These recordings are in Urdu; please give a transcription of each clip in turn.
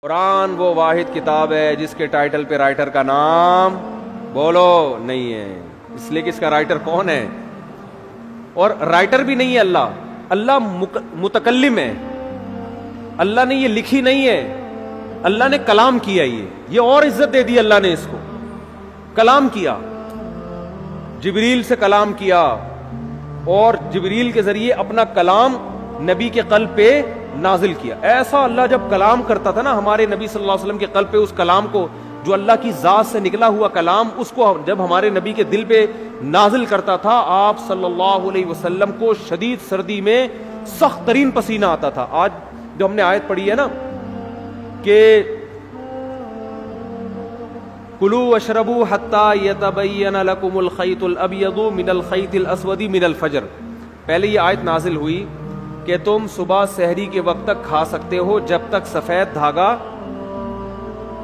قرآن وہ واحد کتاب ہے جس کے ٹائٹل پہ رائٹر کا نام بولو نہیں ہے، اس لیے کہ اس کا رائٹر کون ہے، اور رائٹر بھی نہیں ہے اللہ متکلم ہے، اللہ نے یہ لکھی نہیں ہے، اللہ نے کلام کیا، یہ اور عزت دے دی اللہ نے، اس کو کلام کیا، جبریل سے کلام کیا اور جبریل کے ذریعے اپنا کلام نبی کے قلب پہ نازل کیا۔ ایسا اللہ جب کلام کرتا تھا نا ہمارے نبی صلی اللہ علیہ وسلم کے قلب پہ، اس کلام کو جو اللہ کی ذات سے نکلا ہوا کلام، اس کو جب ہمارے نبی کے دل پہ نازل کرتا تھا، آپ صلی اللہ علیہ وسلم کو شدید سردی میں سخت ترین پسینہ آتا تھا۔ آج جو ہم نے آیت پڑھی ہے نا کہ کلوا واشربوا حتی یتبین لکم الخیط الابیض من الخیط الاسود من الفجر، پہلے یہ آیت نازل ہوئی کہ تم صبح سحری کے وقت تک کھا سکتے ہو جب تک سفید دھاگا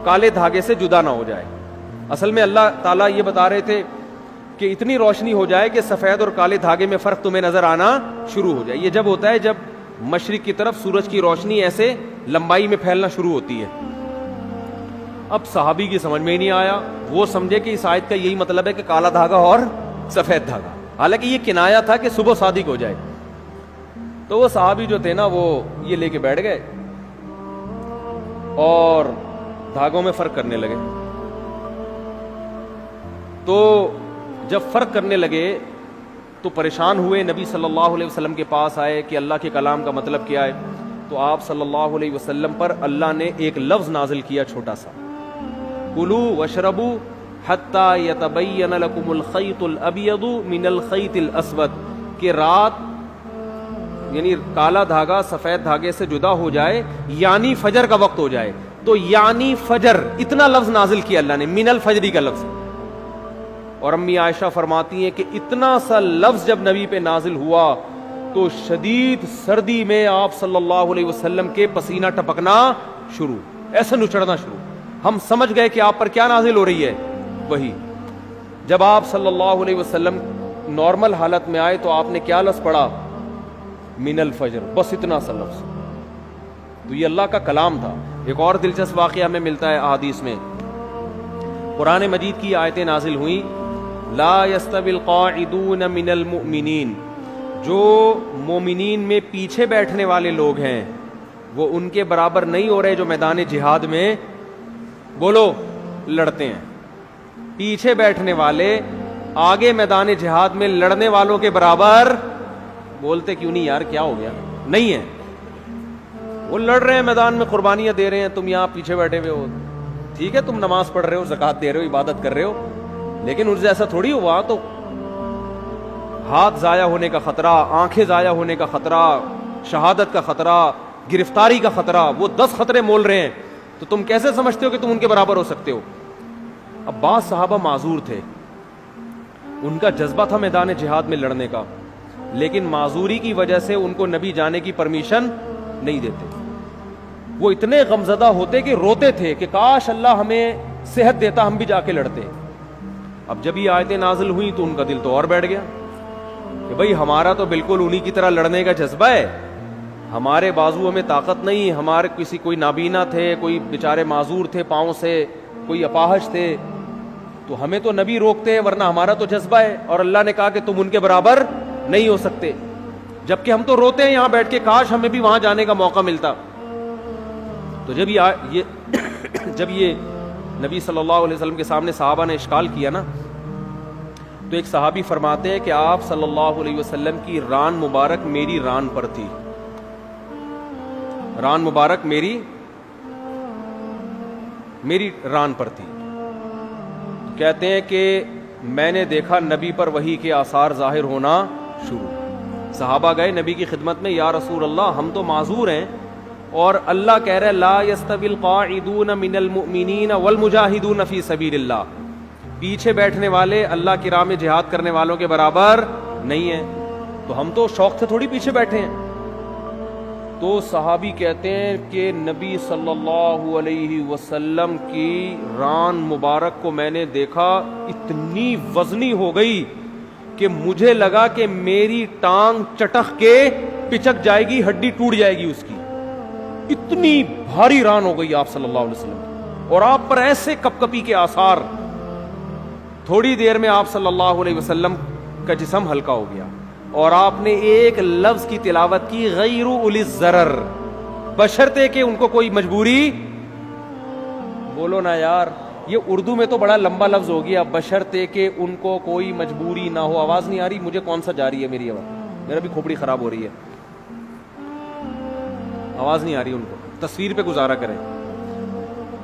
کالے دھاگے سے جدا نہ ہو جائے۔ اصل میں اللہ تعالیٰ یہ بتا رہے تھے کہ اتنی روشنی ہو جائے کہ سفید اور کالے دھاگے میں فرق تمہیں نظر آنا شروع ہو جائے۔ یہ جب ہوتا ہے جب مشرق کی طرف سورج کی روشنی ایسے لمبائی میں پھیلنا شروع ہوتی ہے۔ اب صحابی کی سمجھ میں ہی نہیں آیا، وہ سمجھے کہ اس آیت کا یہی مطلب ہے کہ کالا دھاگا اور سفید دھاگا، حالانکہ یہ کنایا تھا کہ صبح صادق ہو جائے۔ تو وہ صحابی جو تھے نا وہ یہ لے کے بیٹھ گئے اور دھاگوں میں فرق کرنے لگے۔ تو جب فرق کرنے لگے تو پریشان ہوئے، نبی صلی اللہ علیہ وسلم کے پاس آئے کہ اللہ کے کلام کا مطلب کیا ہے۔ تو آپ صلی اللہ علیہ وسلم پر اللہ نے ایک لفظ نازل کیا چھوٹا سا، کلوا واشربوا حتی یتبین لکم الخیط الابیض من الخیط الاسود، کہ رات یعنی کالا دھاگا سفید دھاگے سے جدا ہو جائے، یعنی فجر کا وقت ہو جائے۔ تو یعنی فجر اتنا لفظ نازل کیا اللہ نے، من الفجری کا لفظ۔ اور امی عائشہ فرماتی ہیں کہ اتنا سا لفظ جب نبی پہ نازل ہوا تو شدید سردی میں آپ صلی اللہ علیہ وسلم کے پسینہ ٹپکنا شروع، ایسا نچڑنا شروع۔ ہم سمجھ گئے کہ آپ پر کیا نازل ہو رہی ہے، وہی۔ جب آپ صلی اللہ علیہ وسلم نارمل حالت میں آئے تو آپ نے کیا لفظ پڑھا، من الفجر، بس اتنا سا لفظ۔ تو یہ اللہ کا کلام تھا۔ ایک اور دلچسپ واقعہ ہمیں ملتا ہے احادیث میں، قرآن مجید کی آیتیں نازل ہوئیں، لا یستوی القاعدون من المؤمنین، جو مومنین میں پیچھے بیٹھنے والے لوگ ہیں وہ ان کے برابر نہیں ہو رہے جو میدان جہاد میں بولو لڑتے ہیں۔ پیچھے بیٹھنے والے آگے میدان جہاد میں لڑنے والوں کے برابر، بولتے کیوں نہیں یار، کیا ہو گیا، نہیں ہے۔ وہ لڑ رہے ہیں میدان میں، قربانیاں دے رہے ہیں، تم یہاں پیچھے بیٹھے ہوئے ہو۔ ٹھیک ہے تم نماز پڑھ رہے ہو، زکوٰۃ دے رہے ہو، عبادت کر رہے ہو، لیکن ان سے ایسا تھوڑی ہوا تو ہاتھ ضائع ہونے کا خطرہ، آنکھیں ضائع ہونے کا خطرہ، شہادت کا خطرہ، گرفتاری کا خطرہ، وہ 10 خطرے مول رہے ہیں، تو تم کیسے سمجھتے ہو کہ تم ان کے برابر ہو سکتے ہو؟ اب بعض صحابہ معذور تھے، ان کا جذبہ تھا میدان جہاد میں لڑنے کا، لیکن معذوری کی وجہ سے ان کو نبی جانے کی پرمیشن نہیں دیتے۔ وہ اتنے غمزدہ ہوتے کہ روتے تھے کہ کاش اللہ ہمیں صحت دیتا، ہم بھی جا کے لڑتے۔ اب جب یہ آیتیں نازل ہوئیں تو ان کا دل تو اور بیٹھ گیا کہ بھئی ہمارا تو بالکل انہی کی طرح لڑنے کا جذبہ ہے، ہمارے بازو میں طاقت نہیں، ہمارے کوئی نابینا تھے، کوئی بیچارے معذور تھے پاؤں سے، کوئی اپاہج تھے، تو ہمیں تو نبی روکتے، ورنہ ہمارا تو جذبہ ہے، اور اللہ نے کہا کہ تم ان کے برابر نہیں ہو سکتے، جبکہ ہم تو روتے ہیں یہاں بیٹھ کے کاش ہمیں بھی وہاں جانے کا موقع ملتا۔ تو جب یہ نبی صلی اللہ علیہ وسلم کے سامنے صحابہ نے اشکال کیا نا، تو ایک صحابی فرماتے ہیں کہ آپ صلی اللہ علیہ وسلم کی ران مبارک میری ران پر تھی، ران مبارک میری ران پر تھی۔ کہتے ہیں کہ میں نے دیکھا نبی پر وحی کے آثار ظاہر ہونا شروع۔ صحابہ گئے نبی کی خدمت میں، یا رسول اللہ ہم تو معذور ہیں، اور اللہ کہہ رہے لا یستوی القاعدون من المؤمنین والمجاہدون فی سبیل اللہ، پیچھے بیٹھنے والے اللہ کی راہ میں جہاد کرنے والوں کے برابر نہیں ہیں، تو ہم تو شوق سے تھوڑی پیچھے بیٹھے ہیں۔ تو صحابی کہتے ہیں کہ نبی صلی اللہ علیہ وسلم کی ران مبارک کو میں نے دیکھا، اتنی وزنی ہو گئی کہ مجھے لگا کہ میری ٹانگ چٹخ کے پچک جائے گی، ہڈی ٹوٹ جائے گی اس کی، اتنی بھاری ران ہو گئی آپ صلی اللہ علیہ وسلم کی، اور آپ پر ایسے کپکپی کے آثار، تھوڑی دیر میں آپ صلی اللہ علیہ وسلم کا جسم ہلکا ہو گیا، اور آپ نے ایک لفظ کی تلاوت کی، غیر اولی الضرر، بشرطے کہ ان کو کوئی مجبوری، بولو نا یار، یہ اردو میں تو بڑا لمبا لفظ ہو گیا، بشرطے کہ ان کو کوئی مجبوری نہ ہو۔ آواز نہیں آ رہی مجھے، کون سا جا رہی ہے میری آواز؟ میرا بھی کھوپڑی خراب ہو رہی ہے، آواز نہیں آ رہی ان کو، تصویر پہ گزارا کریں۔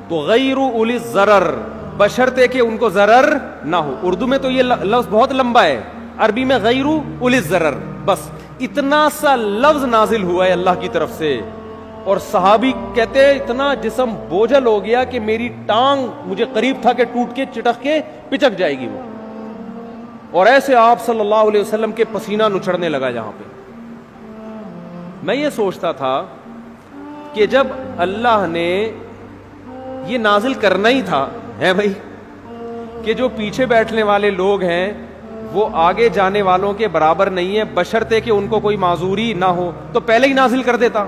تو غیر اولی الضرر، بشرطے کہ ان کو ضرر نہ ہو۔ اردو میں تو یہ لفظ بہت لمبا ہے، عربی میں غیر اولی الضرر، بس اتنا سا لفظ نازل ہوا ہے اللہ کی طرف سے، اور صحابی کہتے اتنا جسم بوجھل ہو گیا کہ میری ٹانگ مجھے قریب تھا کہ ٹوٹ کے چٹک کے پچک جائے گی وہ، اور ایسے آپ صلی اللہ علیہ وسلم کے پسینہ نچڑنے لگا جہاں پہ۔ میں یہ سوچتا تھا کہ جب اللہ نے یہ نازل کرنا ہی تھا ہے بھائی، کہ جو پیچھے بیٹھنے والے لوگ ہیں وہ آگے جانے والوں کے برابر نہیں ہے، بشرطے کہ ان کو کوئی معذوری نہ ہو، تو پہلے ہی نازل کر دیتا۔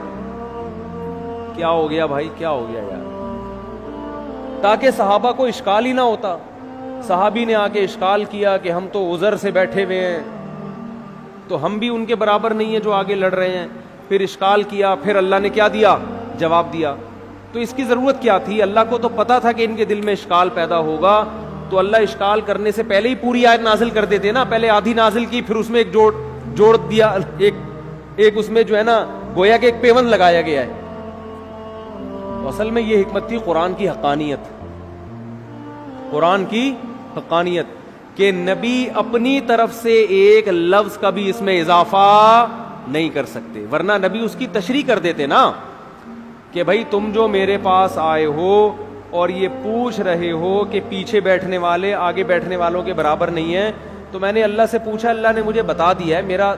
کیا ہو گیا بھائی، کیا ہو گیا یار؟ تاکہ صحابہ کو اشکال ہی نہ ہوتا۔ صحابی نے آ کے اشکال کیا کہ ہم تو عذر سے بیٹھے ہوئے ہیں، تو ہم بھی ان کے برابر نہیں ہیں جو آگے لڑ رہے ہیں۔ پھر اشکال کیا، پھر اللہ نے کیا دیا؟ جواب دیا۔ تو اس کی ضرورت کیا تھی؟ اللہ کو تو پتا تھا کہ ان کے دل میں اشکال پیدا ہوگا، تو اللہ اشکال کرنے سے پہلے ہی پوری آیت نازل کر دیتے نا، پہلے آدھی نازل کی، پھر اس میں ایک جوڑ دیا، ایک اس میں جو ہے نا گویا کہ ایک پیوند لگایا گیا ہے۔ تو اصل میں یہ حکمت تھی قرآن کی حقانیت، قرآن کی حقانیت، کہ نبی اپنی طرف سے ایک لفظ کا بھی اس میں اضافہ نہیں کر سکتے، ورنہ نبی اس کی تشریح کر دیتے نا، کہ بھائی تم جو میرے پاس آئے ہو اور یہ پوچھ رہے ہو کہ پیچھے بیٹھنے والے آگے بیٹھنے والوں کے برابر نہیں ہیں، تو میں نے اللہ سے پوچھا، اللہ نے مجھے بتا دیا ہے، میرا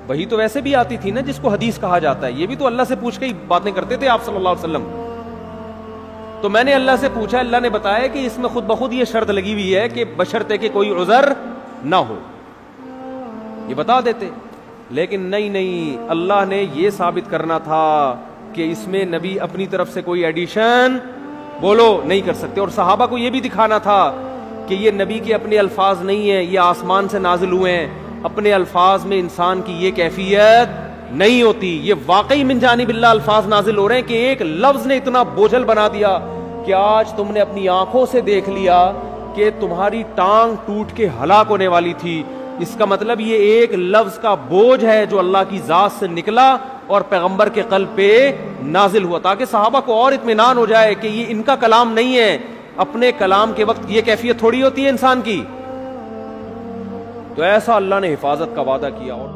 وہی تو ویسے بھی آتی تھی نا جس کو حدیث کہا جاتا ہے، یہ بھی تو اللہ سے پوچھ کے ہی باتیں کرتے تھے آپ صلی اللہ علیہ وسلم۔ تو میں نے اللہ سے پوچھا، اللہ نے بتایا کہ اس میں خود بخود یہ شرط لگی ہوئی ہے کہ بشرطے کہ کوئی عذر نہ ہو، یہ بتا دیتے، لیکن نہیں، اللہ نے یہ ثابت کرنا تھا کہ اس میں نبی اپنی طرف سے کوئی ایڈیشن بولو نہیں کر سکتے، اور صحابہ کو یہ بھی دکھانا تھا کہ یہ نبی کے اپنے الفاظ نہیں ہیں، یہ آسمان سے نازل ہوئے ہیں، اپنے الفاظ میں انسان کی یہ کیفیت نہیں ہوتی، یہ واقعی من جانب اللہ الفاظ نازل ہو رہے ہیں کہ ایک لفظ نے اتنا بوجھل بنا دیا کہ آج تم نے اپنی آنکھوں سے دیکھ لیا کہ تمہاری ٹانگ ٹوٹ کے ہلاک ہونے والی تھی۔ اس کا مطلب یہ ایک لفظ کا بوجھ ہے جو اللہ کی ذات سے نکلا اور پیغمبر کے قلب پہ نازل ہوا، تاکہ صحابہ کو اور اطمینان ہو جائے کہ یہ ان کا کلام نہیں ہے، اپنے کلام کے وقت یہ کیفیت تھوڑی ہوتی ہے انسان کی۔ تو ایسا اللہ نے حفاظت کا وعدہ کیا۔ اور